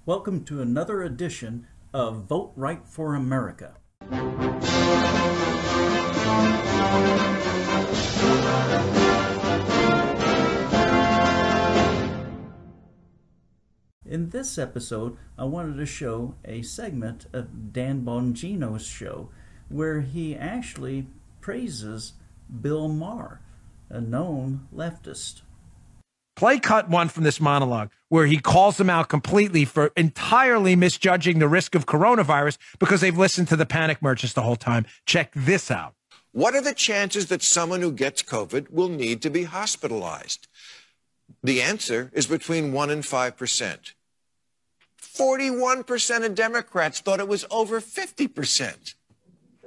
Welcome to another edition of Vote Right for America. In this episode, I wanted to show a segment of Dan Bongino's show where he actually praises Bill Maher, a known leftist. Play cut one from this monologue where he calls them out completely for entirely misjudging the risk of coronavirus because they've listened to the panic merchants the whole time. Check this out. What are the chances that someone who gets COVID will need to be hospitalized? The answer is between 1% and 5%. 41% of Democrats thought it was over 50%.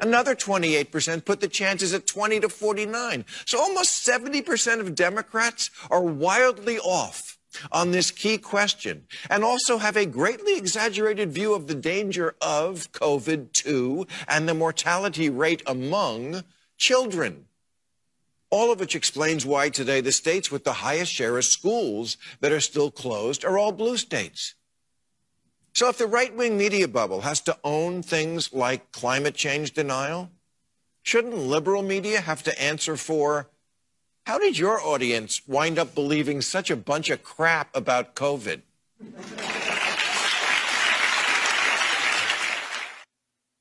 Another 28% put the chances at 20 to 49. So almost 70% of Democrats are wildly off on this key question and also have a greatly exaggerated view of the danger of COVID-2 and the mortality rate among children. All of which explains why today the states with the highest share of schools that are still closed are all blue states. So if the right-wing media bubble has to own things like climate change denial, shouldn't liberal media have to answer for, how did your audience wind up believing such a bunch of crap about COVID?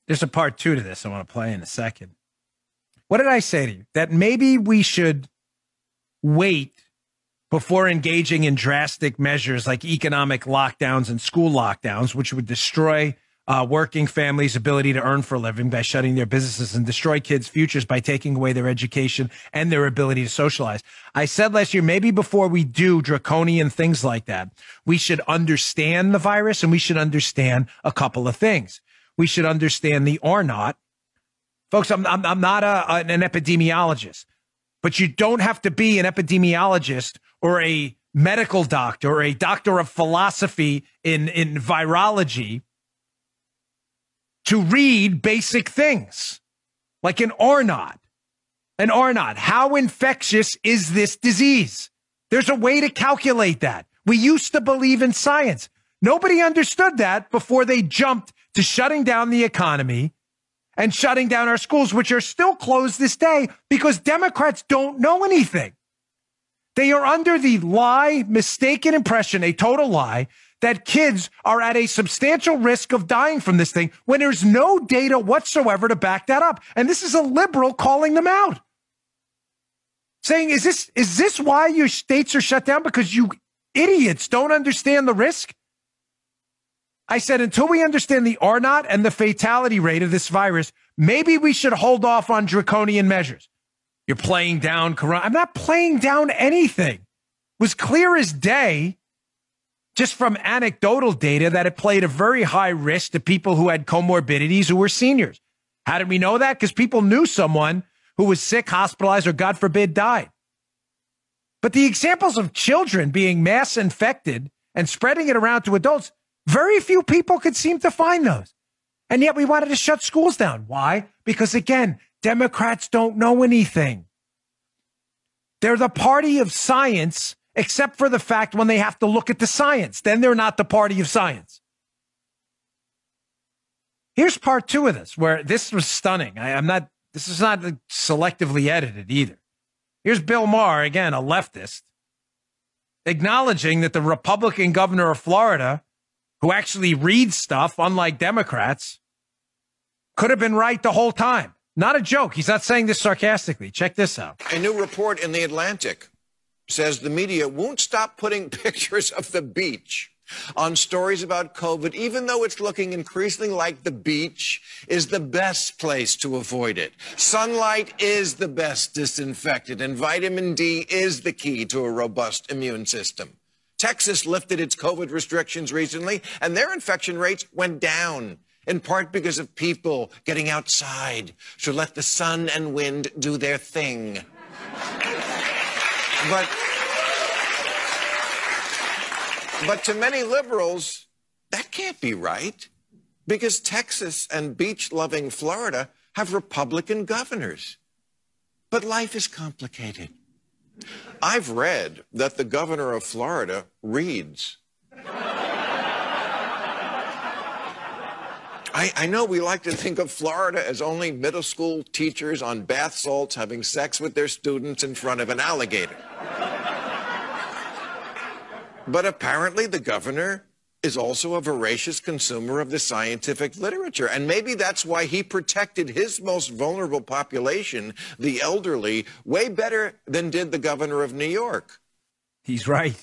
There's a part two to this I want to play in a second. What did I say to you? That maybe we should wait before engaging in drastic measures like economic lockdowns and school lockdowns, which would destroy working families' ability to earn for a living by shutting their businesses and destroy kids' futures by taking away their education and their ability to socialize. I said last year, maybe before we do draconian things like that, we should understand the virus and we should understand a couple of things. We should understand the or not. Folks, I'm not an epidemiologist, but you don't have to be an epidemiologist or a medical doctor or a doctor of philosophy in virology to read basic things like an or not. An or not. How infectious is this disease? There's a way to calculate that. We used to believe in science. Nobody understood that before they jumped to shutting down the economy and shutting down our schools, which are still closed this day because Democrats don't know anything. They are under the lie, mistaken impression, a total lie, that kids are at a substantial risk of dying from this thing when there's no data whatsoever to back that up. And this is a liberal calling them out. Saying, is this why your states are shut down? Because you idiots don't understand the risk? I said, until we understand the R naught and the fatality rate of this virus, maybe we should hold off on draconian measures. You're playing down corona. I'm not playing down anything. It was clear as day, just from anecdotal data, that it played a very high risk to people who had comorbidities who were seniors. How did we know that? Because people knew someone who was sick, hospitalized, or God forbid, died. But the examples of children being mass infected and spreading it around to adults, very few people could seem to find those. And yet we wanted to shut schools down. Why? Because, again, Democrats don't know anything. They're the party of science, except for the fact when they have to look at the science. Then they're not the party of science. Here's part two of this, where this was stunning. This is not selectively edited either. Here's Bill Maher, again, a leftist, acknowledging that the Republican governor of Florida, who actually reads stuff, unlike Democrats, could have been right the whole time. Not a joke. He's not saying this sarcastically. Check this out. A new report in The Atlantic says the media won't stop putting pictures of the beach on stories about COVID, even though it's looking increasingly like the beach is the best place to avoid it. Sunlight is the best disinfectant, and vitamin D is the key to a robust immune system. Texas lifted its COVID restrictions recently, and their infection rates went down, in part because of people getting outside to let the sun and wind do their thing. But to many liberals, that can't be right, because Texas and beach-loving Florida have Republican governors. But life is complicated. I've read that the governor of Florida reads. I know we like to think of Florida as only middle school teachers on bath salts having sex with their students in front of an alligator. But apparently the governor is also a voracious consumer of the scientific literature. And maybe that's why he protected his most vulnerable population, the elderly, way better than did the governor of New York. He's right.